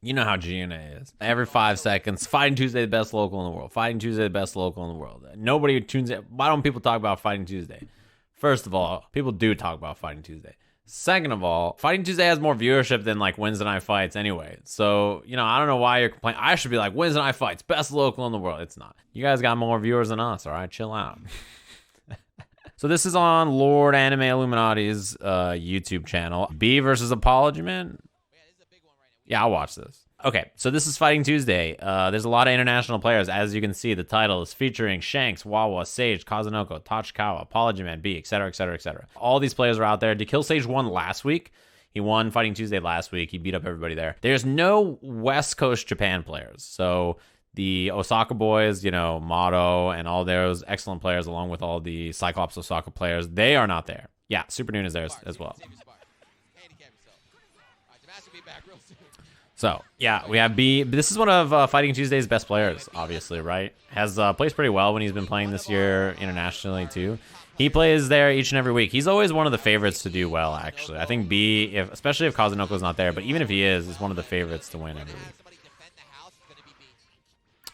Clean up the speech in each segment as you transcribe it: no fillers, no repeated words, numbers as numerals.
You know how GNA is. Every 5 seconds, Fighting Tuesday, the best local in the world. Fighting Tuesday, the best local in the world. Nobody tunes in. Why don't people talk about Fighting Tuesday? First of all, people do talk about Fighting Tuesday. Second of all, Fighting Tuesday has more viewership than like Wednesday Night Fights anyway. So, you know, I don't know why you're complaining. I should be like, Wednesday Night Fights, best local in the world. It's not. You guys got more viewers than us, all right? Chill out. So this is on Lord Anime Illuminati's YouTube channel. B versus Apologyman. Yeah, I'll watch this. Okay, so this is Fighting Tuesday. There's a lot of international players. As you can see, the title is featuring Shanks, Wawa, Sage, Kazunoko, Tachikawa, Apologyman, B, etc., etc., etc. All these players are out there. DeKill Sage won last week. He won Fighting Tuesday last week. He beat up everybody there. There's no West Coast Japan players. So the Osaka boys, you know, Mato and all those excellent players, along with all the Cyclops Osaka players, they are not there. Yeah, Super Noon is there as well. So, yeah, we have B. This is one of Fighting Tuesday's best players, obviously, right? Has plays pretty well when he's been playing this year internationally, too. He plays there each and every week. He's always one of the favorites to do well, actually. I think B, especially if Kazunoko's not there, but even if he is one of the favorites to win every week.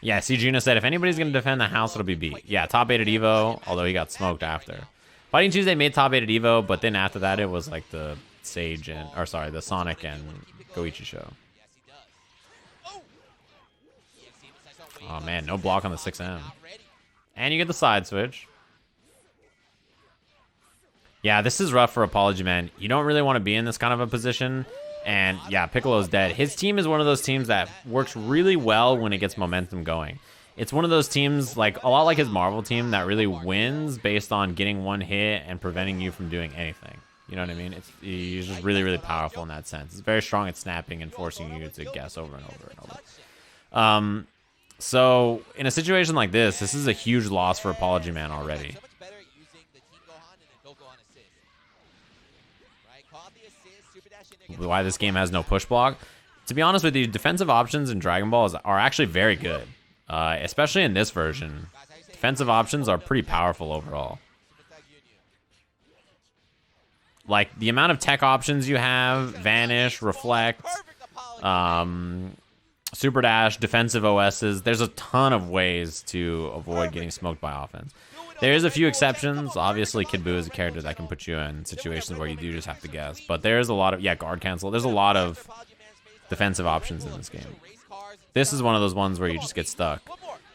Yeah, see, Juna said, if anybody's going to defend the house, it'll be B. Yeah, top 8 at EVO, although he got smoked after. Fighting Tuesday made top 8 at EVO, but then after that, it was like the Sage and, or sorry, the Sonic and Goichi show. Oh, man, no block on the 6M. And you get the side switch. Yeah, this is rough for Apologyman. You don't really want to be in this kind of a position. And yeah, Piccolo's dead. His team is one of those teams that works really well when it gets momentum going. It's one of those teams, like a lot like his Marvel team, that really wins based on getting one hit and preventing you from doing anything. You know what I mean? He's just really, really powerful in that sense. It's very strong at snapping and forcing you to guess over and over and over. So in a situation like this is a huge loss for Apologyman already. Why this game has no push block? To be honest with you, defensive options in Dragon Ball are actually very good, especially in this version. Defensive options are pretty powerful overall. Like the amount of tech options you have, Vanish, Reflect, Super Dash, defensive OSs. There's a ton of ways to avoid getting smoked by offense. There is a few exceptions. Obviously, Kid Buu is a character that can put you in situations where you do just have to guess. But there's a lot of, guard cancel. There's a lot of defensive options in this game. This is one of those ones where you just get stuck.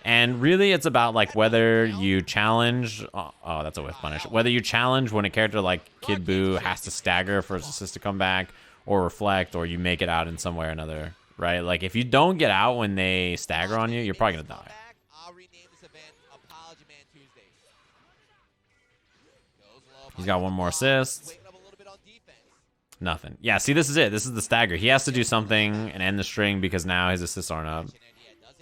And really, it's about like whether you challenge. Oh, that's a whiff punish. Whether you challenge when a character like Kid Buu has to stagger for his assist to come back, or reflect, or you make it out in some way or another. Right? Like if you don't get out when they stagger on you, you're probably gonna die. He's got one more assist. Nothing. Yeah, see, this is it. This is the stagger. He has to do something and end the string because now his assists aren't up.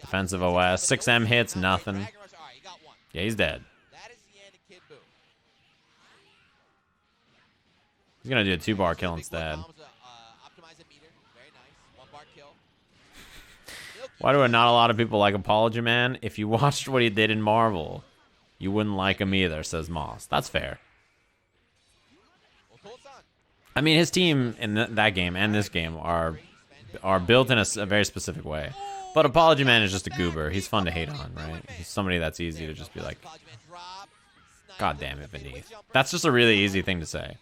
Defensive OS. 6M hits, nothing. Yeah, he's dead. He's going to do a 2-bar kill instead. Why do not a lot of people like Apologyman? If you watched what he did in Marvel, you wouldn't like him either, says Moss. That's fair. I mean, his team in that game and this game are built in a very specific way. But Apologyman is just a goober. He's fun to hate on, right? He's somebody that's easy to just be like, God damn it, beneath. That's just a really easy thing to say.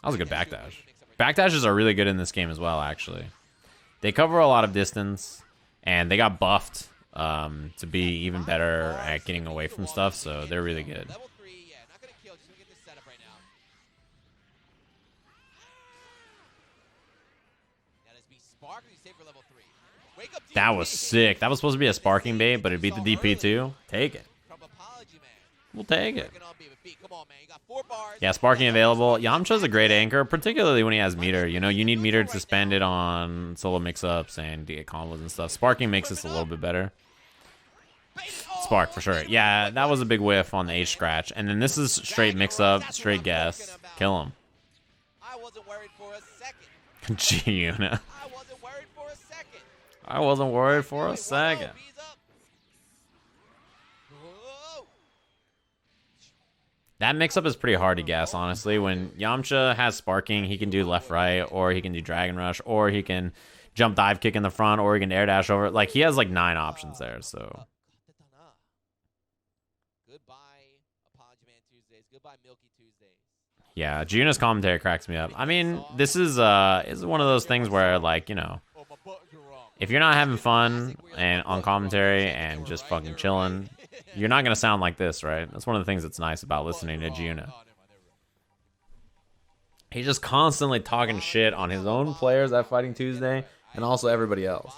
That was a good backdash. Backdashes are really good in this game as well, actually. They cover a lot of distance, and they got buffed to be even better at getting away from stuff, so they're really good. That was sick. That was supposed to be a sparking bait, but it beat the DP too. Take it. We'll take it. Yeah, sparking available. Yamcha's a great anchor, particularly when he has meter. You know, you need meter to spend it on solo mix-ups and to get combos and stuff. Sparking makes this a little bit better. Spark, for sure. Yeah, that was a big whiff on the H scratch. And then this is straight mix-up, straight guess. Kill him. G-Una. I wasn't worried for a second. That mix-up is pretty hard to guess, honestly. When Yamcha has sparking, he can do left-right, or he can do Dragon Rush, or he can jump dive kick in the front, or he can air dash over. Like, he has like 9 options there, so. Goodbye, Apologyman Tuesdays. Goodbye, Milky Tuesdays. Yeah, Giuna's commentary cracks me up. I mean, this is one of those things where, like, you know, if you're not having fun and on commentary and just fucking chilling, you're not gonna sound like this, right? That's one of the things that's nice about listening to Giuna. He's just constantly talking shit on his own players at Fighting Tuesday and also everybody else.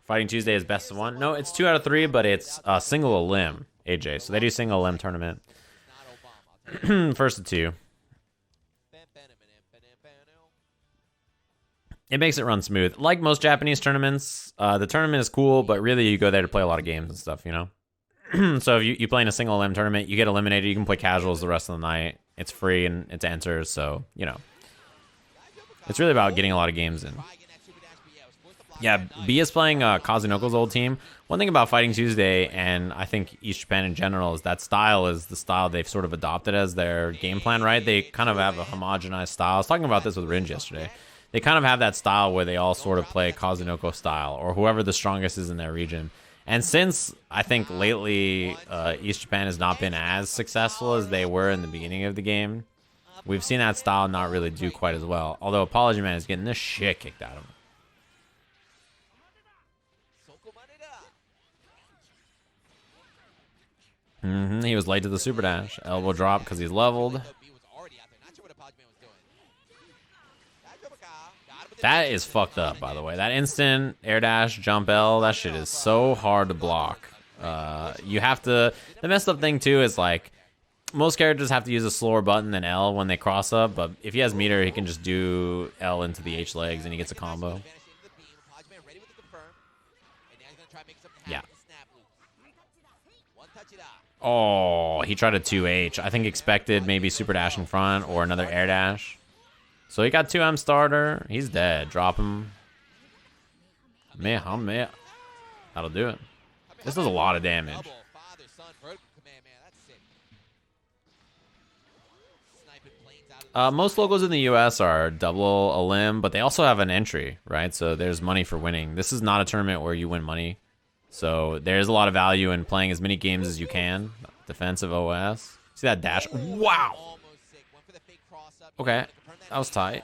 Fighting Tuesday is best of 1. No, it's 2 out of 3, but it's a single elim, AJ. So they do single elim tournament. First of 2. It makes it run smooth. Like most Japanese tournaments, the tournament is cool, but really you go there to play a lot of games and stuff, you know? So if you play in a single elim tournament, you get eliminated, you can play casuals the rest of the night. It's free and it's enters, so, you know. It's really about getting a lot of games in. Yeah, B is playing Kazunoko's old team. One thing about Fighting Tuesday, and I think East Japan in general, is that style is the style they've sort of adopted as their game plan, right? They kind of have a homogenized style. I was talking about this with Ringe yesterday. They kind of have that style where they all sort of play Kazunoko style, or whoever the strongest is in their region. And since I think lately East Japan has not been as successful as they were in the beginning of the game, we've seen that style not really do quite as well. Although Apologyman is getting this shit kicked out of him. He was late to the super dash. Elbow drop because he's leveled. That is fucked up, by the way. That instant air dash, jump L, that shit is so hard to block. You have to... The messed up thing, too, is like... Most characters have to use a slower button than L when they cross up, but if he has meter, he can just do L into the H legs and he gets a combo. Yeah. Oh, he tried a 2H. I think expected maybe super dash in front or another air dash. So he got 2M starter. He's dead. Drop him. Meh. That'll do it. This does a lot of damage. Most locals in the US are double a limb, but they also have an entry, right? So there's money for winning. This is not a tournament where you win money. So there's a lot of value in playing as many games as you can. Defensive OS. See that dash? Wow! Okay, that was tight.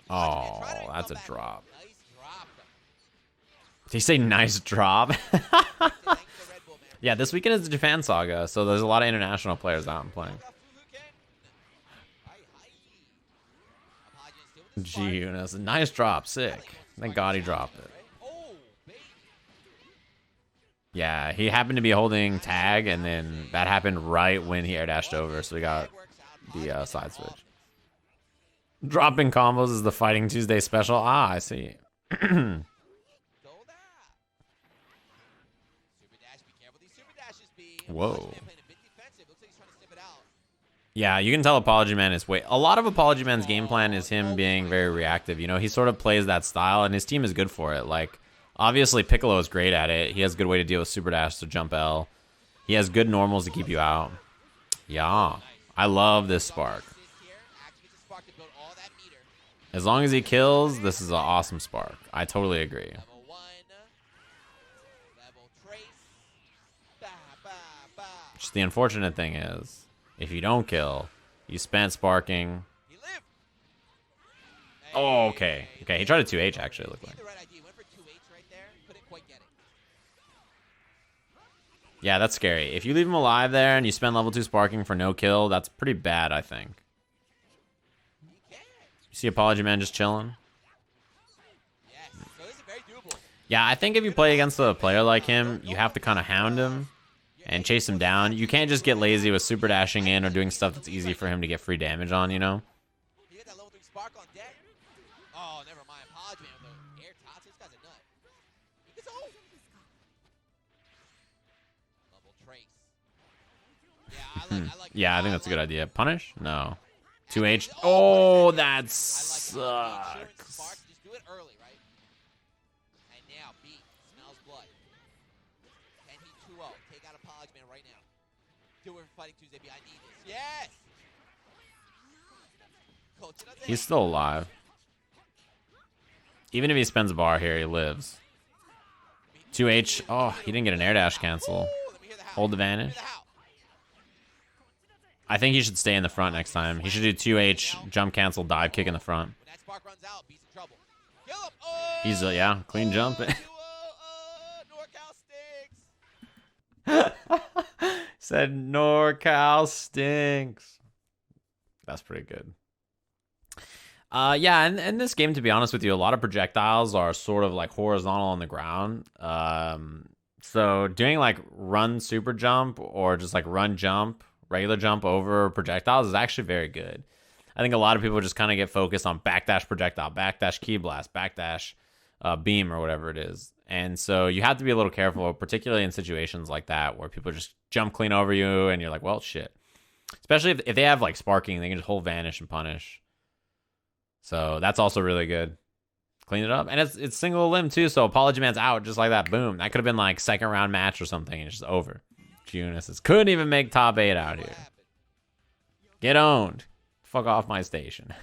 Oh, that's a drop. Did he say nice drop? Yeah, this weekend is the Japan Saga, so there's a lot of international players out and playing. Gee, that's a nice drop. Sick. Thank God he dropped it. Yeah, he happened to be holding tag, and then that happened right when he air dashed over, so we got the side switch. Dropping combos is the Fighting Tuesday special. Ah, I see. Whoa. Yeah, you can tell Apologyman is a lot of Apologyman's game plan is him being very reactive. You know, he sort of plays that style, and his team is good for it. Like, obviously, Piccolo is great at it. He has a good way to deal with super dash to jump L. He has good normals to keep you out. Yeah, I love this spark. As long as he kills, this is an awesome spark. I totally agree. Just the unfortunate thing is, if you don't kill, you spent sparking. Oh, okay. Okay, he tried a 2H, actually, it looked like. Yeah, that's scary. If you leave him alive there and you spend level 2 sparking for no kill, that's pretty bad, I think. You see Apologyman just chilling? Yeah, I think if you play against a player like him, you have to kind of hound him and chase him down. You can't just get lazy with super dashing in or doing stuff that's easy for him to get free damage on, you know? Yeah, I think that's a good idea. Punish? No. 2H. Oh, that sucks. Smells blood. Can he 2-0? Take out Apologyman right now. Do it for Fighting Tuesday, B. I need this. Yes! Coach, He's still alive. Even if he spends a bar here, he lives. 2H. Oh, he didn't get an air dash cancel. Hold advantage. I think he should stay in the front next time. He should do 2H, jump cancel, dive kick in the front. When that spark runs out, B's in trouble. Kill him. Oh, He's, yeah, clean jump. NorCal stinks. Said NorCal stinks. That's pretty good. Yeah, and this game, to be honest with you, a lot of projectiles are sort of like horizontal on the ground. So doing like run super jump or just like run jump, regular jump over projectiles is actually very good. I think a lot of people just kind of get focused on backdash projectile, backdash key blast, backdash beam or whatever it is. And so you have to be a little careful, particularly in situations like that where people just jump clean over you and you're like, well, shit. Especially if they have like sparking, they can just hold vanish and punish. So that's also really good. Clean it up. And it's single limb too, so Apologyman's out just like that. Boom. That could have been like second round match or something and it's just over. Junis couldn't even make top 8 out here. Get owned. Fuck off my station.